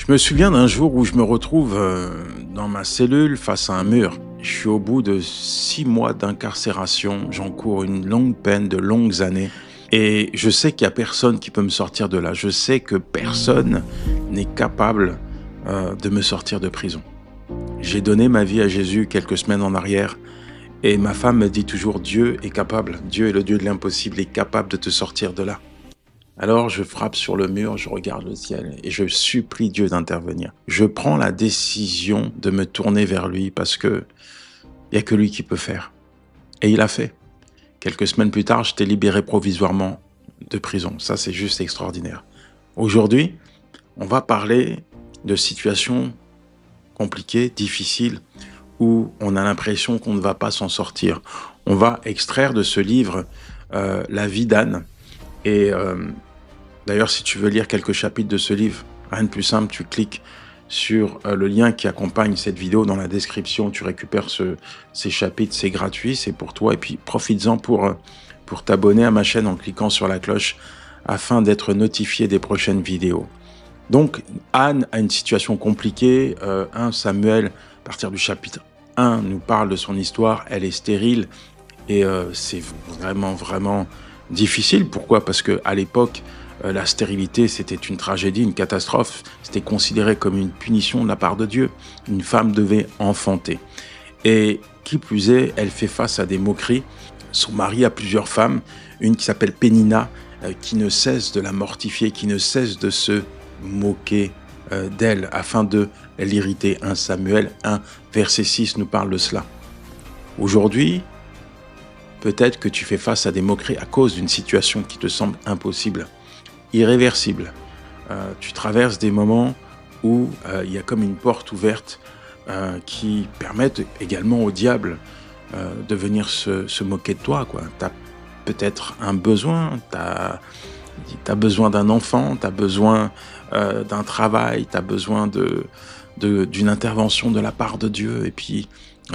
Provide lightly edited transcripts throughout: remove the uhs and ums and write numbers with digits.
Je me souviens d'un jour où je me retrouve dans ma cellule face à un mur. Je suis au bout de 6 mois d'incarcération. J'encours une longue peine de longues années. Et je sais qu'il n'y a personne qui peut me sortir de là. Je sais que personne n'est capable de me sortir de prison. J'ai donné ma vie à Jésus quelques semaines en arrière. Et ma femme me dit toujours, Dieu est capable. Dieu est le Dieu de l'impossible, il est capable de te sortir de là. Alors je frappe sur le mur, je regarde le ciel et je supplie Dieu d'intervenir. Je prends la décision de me tourner vers lui parce que il n'y a que lui qui peut faire. Et il a fait. Quelques semaines plus tard, j'étais libéré provisoirement de prison. Ça, c'est juste extraordinaire. Aujourd'hui, on va parler de situations compliquées, difficiles, où on a l'impression qu'on ne va pas s'en sortir. On va extraire de ce livre la vie d'Anne. Et d'ailleurs, si tu veux lire quelques chapitres de ce livre, rien de plus simple, tu cliques sur le lien qui accompagne cette vidéo dans la description. Tu récupères ces chapitres, c'est gratuit, c'est pour toi. Et puis, profites-en pour t'abonner à ma chaîne en cliquant sur la cloche afin d'être notifié des prochaines vidéos. Donc, Anne a une situation compliquée. 1 Samuel, à partir du chapitre 1, nous parle de son histoire. Elle est stérile et c'est vraiment difficile. Pourquoi? Parce qu'à l'époque, la stérilité, c'était une tragédie, une catastrophe. C'était considéré comme une punition de la part de Dieu. Une femme devait enfanter. Et qui plus est, elle fait face à des moqueries. Son mari a plusieurs femmes. Une qui s'appelle Pénina, qui ne cesse de la mortifier, qui ne cesse de se moquer d'elle afin de l'irriter. 1 Samuel 1, verset 6 nous parle de cela. Aujourd'hui, peut-être que tu fais face à des moqueries à cause d'une situation qui te semble impossible, irréversible. Tu traverses des moments où il y a comme une porte ouverte qui permettent également au diable de venir se moquer de toi. Tu as peut-être un besoin, tu as besoin d'un enfant, tu as besoin d'un travail, tu as besoin d'une intervention de la part de Dieu, et puis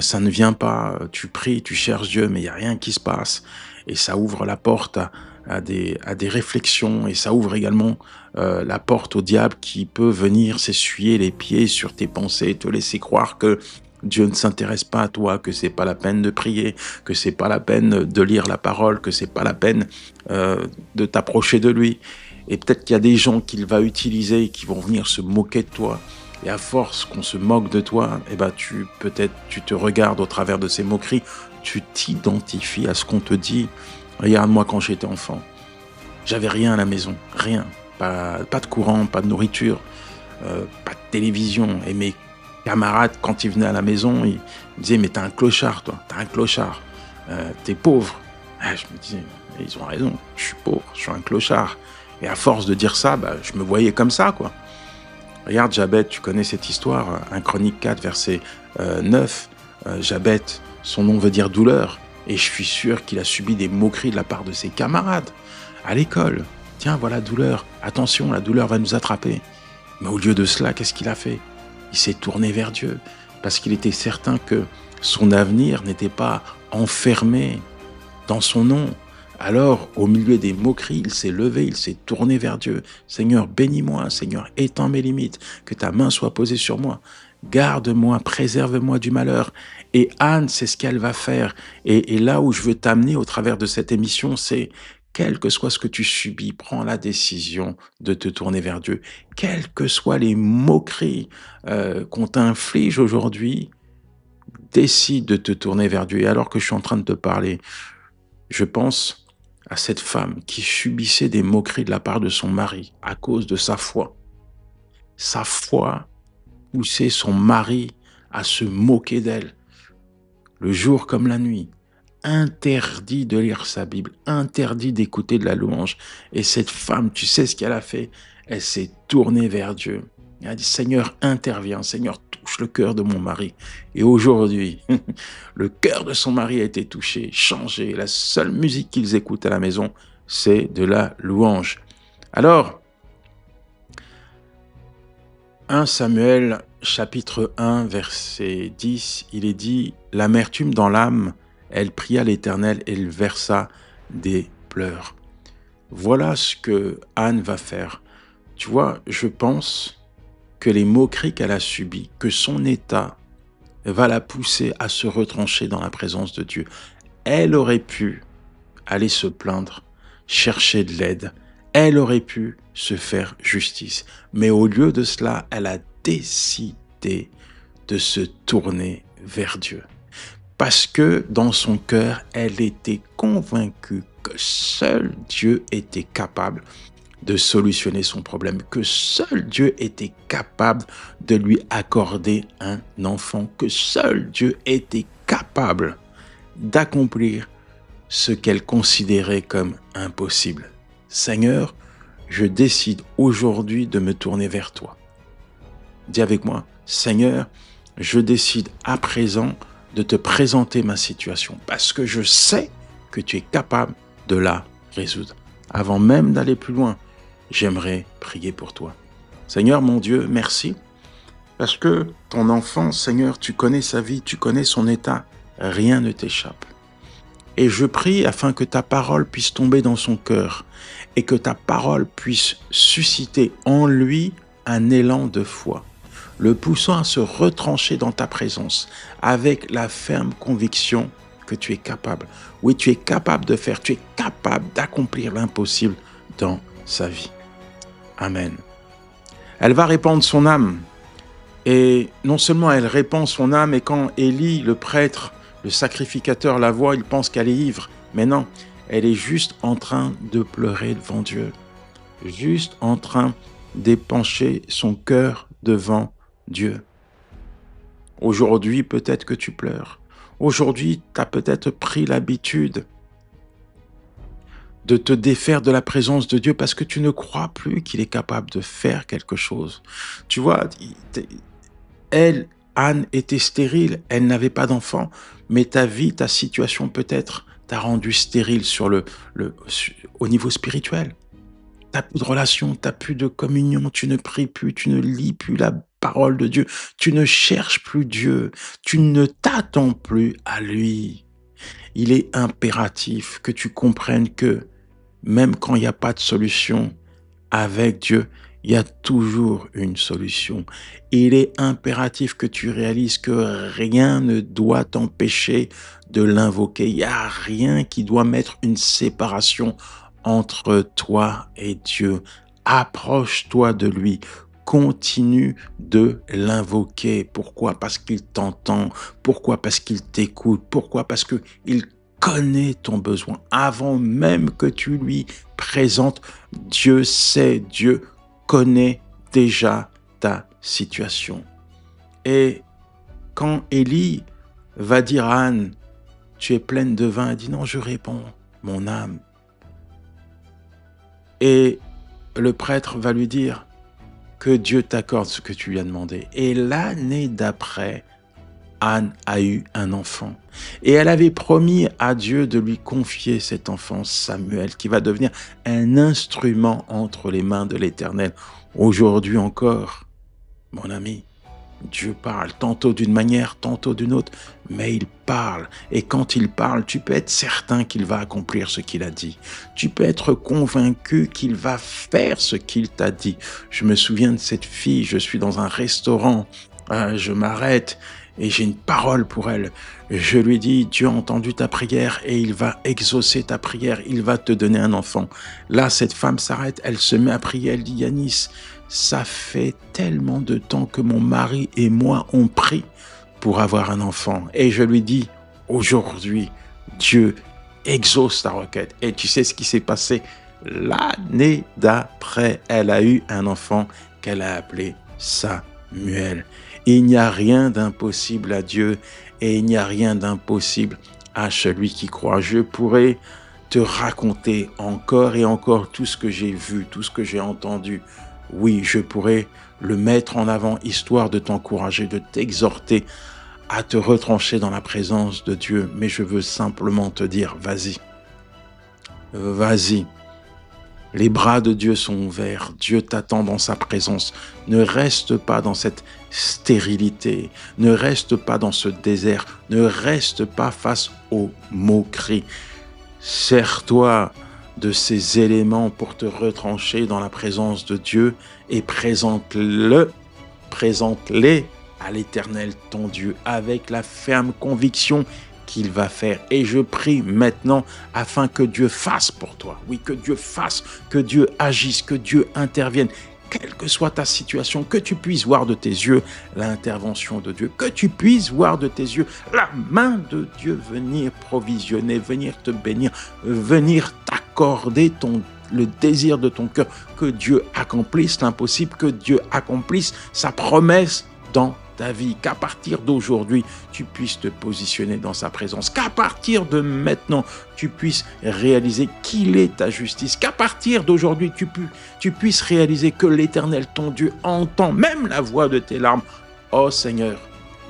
ça ne vient pas, tu pries, tu cherches Dieu, mais il n'y a rien qui se passe, et ça ouvre la porte à des réflexions, et ça ouvre également la porte au diable qui peut venir s'essuyer les pieds sur tes pensées, te laisser croire que Dieu ne s'intéresse pas à toi, que c'est pas la peine de prier, que c'est pas la peine de lire la parole, que c'est pas la peine de t'approcher de lui. Et peut-être qu'il y a des gens qu'il va utiliser et qui vont venir se moquer de toi. Et à force qu'on se moque de toi, eh ben tu te regardes au travers de ces moqueries, tu t'identifies à ce qu'on te dit. Regarde-moi quand j'étais enfant, j'avais rien à la maison, rien, pas de courant, pas de nourriture, pas de télévision. Et mes camarades, quand ils venaient à la maison, ils me disaient, mais t'es un clochard, toi, t'es un clochard, t'es pauvre. Je me disais, ils ont raison, je suis pauvre, je suis un clochard. Et à force de dire ça, je me voyais comme ça, quoi. Regarde Jabet, tu connais cette histoire, 1 Chronique 4, verset 9. Jabet, son nom veut dire douleur. Et je suis sûr qu'il a subi des moqueries de la part de ses camarades à l'école. Tiens, voilà douleur. Attention, la douleur va nous attraper. Mais au lieu de cela, qu'est-ce qu'il a fait? Il s'est tourné vers Dieu parce qu'il était certain que son avenir n'était pas enfermé dans son nom. Alors, au milieu des moqueries, il s'est levé, il s'est tourné vers Dieu. Seigneur, bénis-moi, Seigneur, étends mes limites, que ta main soit posée sur moi. Garde-moi, préserve-moi du malheur. Et Anne, c'est ce qu'elle va faire. Et là où je veux t'amener au travers de cette émission, c'est quel que soit ce que tu subis, prends la décision de te tourner vers Dieu. Quelles que soient les moqueries qu'on t'inflige aujourd'hui, décide de te tourner vers Dieu. Et alors que je suis en train de te parler, je pense à cette femme qui subissait des moqueries de la part de son mari à cause de sa foi. Sa foi poussait son mari à se moquer d'elle, le jour comme la nuit. Interdit de lire sa Bible, interdit d'écouter de la louange. Et cette femme, tu sais ce qu'elle a fait? Elle s'est tournée vers Dieu. Elle a dit, Seigneur, interviens, Seigneur, touche le cœur de mon mari. Et aujourd'hui, le cœur de son mari a été touché, changé. La seule musique qu'ils écoutent à la maison, c'est de la louange. Alors, 1 Samuel chapitre 1 verset 10, il est dit, l'amertume dans l'âme, elle pria l'Éternel et elle versa des pleurs. Voilà ce que Anne va faire. Tu vois, je pense que les moqueries qu'elle a subies, que son état va la pousser à se retrancher dans la présence de Dieu. Elle aurait pu aller se plaindre, chercher de l'aide. Elle aurait pu se faire justice. Mais au lieu de cela, elle a décidé de se tourner vers Dieu. Parce que dans son cœur, elle était convaincue que seul Dieu était capable de solutionner son problème, que seul Dieu était capable de lui accorder un enfant, que seul Dieu était capable d'accomplir ce qu'elle considérait comme impossible. Seigneur, je décide aujourd'hui de me tourner vers toi. Dis avec moi, Seigneur, je décide à présent de te présenter ma situation parce que je sais que tu es capable de la résoudre. Avant même d'aller plus loin, j'aimerais prier pour toi. Seigneur mon Dieu, merci parce que ton enfant, Seigneur, tu connais sa vie, tu connais son état, rien ne t'échappe. Et je prie afin que ta parole puisse tomber dans son cœur et que ta parole puisse susciter en lui un élan de foi, le poussant à se retrancher dans ta présence avec la ferme conviction que tu es capable. Oui, tu es capable de faire, tu es capable d'accomplir l'impossible dans sa vie. Amen. Elle va répandre son âme. Et non seulement elle répand son âme, et quand Élie, le prêtre, le sacrificateur, la voit, il pense qu'elle est ivre. Mais non, elle est juste en train de pleurer devant Dieu. Juste en train d'épancher son cœur devant Dieu. Aujourd'hui, peut-être que tu pleures. Aujourd'hui, tu as peut-être pris l'habitude de te défaire de la présence de Dieu parce que tu ne crois plus qu'il est capable de faire quelque chose. Tu vois, elle, Anne, était stérile, elle n'avait pas d'enfant, mais ta vie, ta situation peut-être t'a rendu stérile au niveau spirituel. Tu n'as plus de relation, tu n'as plus de communion, tu ne pries plus, tu ne lis plus la parole de Dieu, tu ne cherches plus Dieu, tu ne t'attends plus à lui. Il est impératif que tu comprennes que même quand il n'y a pas de solution, avec Dieu, il y a toujours une solution. Il est impératif que tu réalises que rien ne doit t'empêcher de l'invoquer. Il n'y a rien qui doit mettre une séparation entre toi et Dieu. Approche-toi de lui. Continue de l'invoquer. Pourquoi? Parce qu'il t'entend. Pourquoi? Parce qu'il t'écoute. Pourquoi? Parce qu'il connaît ton besoin. Avant même que tu lui présentes, Dieu sait, Dieu connaît déjà ta situation. Et quand Élie va dire à Anne, tu es pleine de vin, elle dit non, je réponds, mon âme. Et le prêtre va lui dire que Dieu t'accorde ce que tu lui as demandé. Et l'année d'après, Anne a eu un enfant. Et elle avait promis à Dieu de lui confier cet enfant, Samuel, qui va devenir un instrument entre les mains de l'Éternel. Aujourd'hui encore, mon ami, Dieu parle, tantôt d'une manière, tantôt d'une autre, mais il parle. Et quand il parle, tu peux être certain qu'il va accomplir ce qu'il a dit. Tu peux être convaincu qu'il va faire ce qu'il t'a dit. Je me souviens de cette fille, je suis dans un restaurant, je m'arrête, et j'ai une parole pour elle. Je lui dis, Dieu a entendu ta prière et il va exaucer ta prière, il va te donner un enfant. Là, cette femme s'arrête, elle se met à prier, elle dit, Yanis, ça fait tellement de temps que mon mari et moi on prie pour avoir un enfant. Et je lui dis, aujourd'hui, Dieu exauce ta requête. Et tu sais ce qui s'est passé? L'année d'après, elle a eu un enfant qu'elle a appelé Samuel. Il n'y a rien d'impossible à Dieu et il n'y a rien d'impossible à celui qui croit. Je pourrais te raconter encore et encore tout ce que j'ai vu, tout ce que j'ai entendu. Oui, je pourrais le mettre en avant, histoire de t'encourager, de t'exhorter à te retrancher dans la présence de Dieu. Mais je veux simplement te dire, vas-y, vas-y. Les bras de Dieu sont ouverts. Dieu t'attend dans sa présence. Ne reste pas dans cette stérilité. Ne reste pas dans ce désert. Ne reste pas face aux moqueries. Sers-toi de ces éléments pour te retrancher dans la présence de Dieu et présente-le présente-les à l'Éternel, ton Dieu, avec la ferme conviction qu'il va faire. Et je prie maintenant afin que Dieu fasse pour toi. Oui, que Dieu fasse, que Dieu agisse, que Dieu intervienne. Quelle que soit ta situation, que tu puisses voir de tes yeux l'intervention de Dieu, que tu puisses voir de tes yeux la main de Dieu venir provisionner, venir te bénir, venir t'accorder le désir de ton cœur, que Dieu accomplisse l'impossible, que Dieu accomplisse sa promesse dans ta vie, qu'à partir d'aujourd'hui, tu puisses te positionner dans sa présence, qu'à partir de maintenant, tu puisses réaliser qu'il est ta justice, qu'à partir d'aujourd'hui, tu puisses réaliser que l'Éternel, ton Dieu, entend même la voix de tes larmes. Oh Seigneur,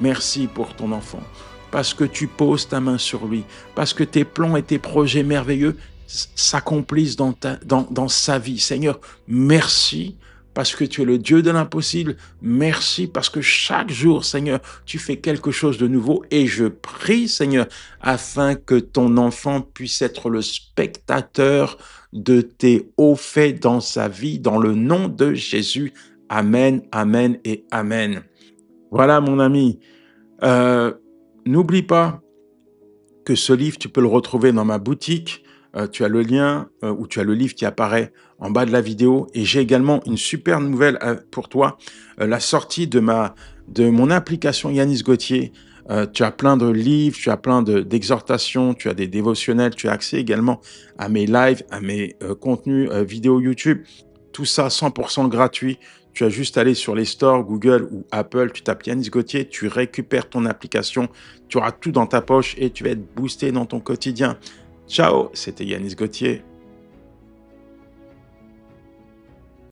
merci pour ton enfant, parce que tu poses ta main sur lui, parce que tes plans et tes projets merveilleux s'accomplissent dans sa vie. Seigneur, merci parce que tu es le Dieu de l'impossible. Merci parce que chaque jour, Seigneur, tu fais quelque chose de nouveau. Et je prie, Seigneur, afin que ton enfant puisse être le spectateur de tes hauts faits dans sa vie, dans le nom de Jésus. Amen, amen et amen. Voilà, mon ami. N'oublie pas que ce livre, tu peux le retrouver dans ma boutique. Tu as le lien ou tu as le livre qui apparaît en bas de la vidéo. Et j'ai également une super nouvelle pour toi. La sortie de mon application Yanis Gauthier. Tu as plein de livres, tu as plein d'exhortations, tu as des dévotionnels, tu as accès également à mes lives, à mes contenus vidéo YouTube. Tout ça 100% gratuit. Tu as juste à aller sur les stores Google ou Apple, tu tapes Yanis Gauthier, tu récupères ton application, tu auras tout dans ta poche et tu vas être boosté dans ton quotidien. Ciao, c'était Yanis Gauthier.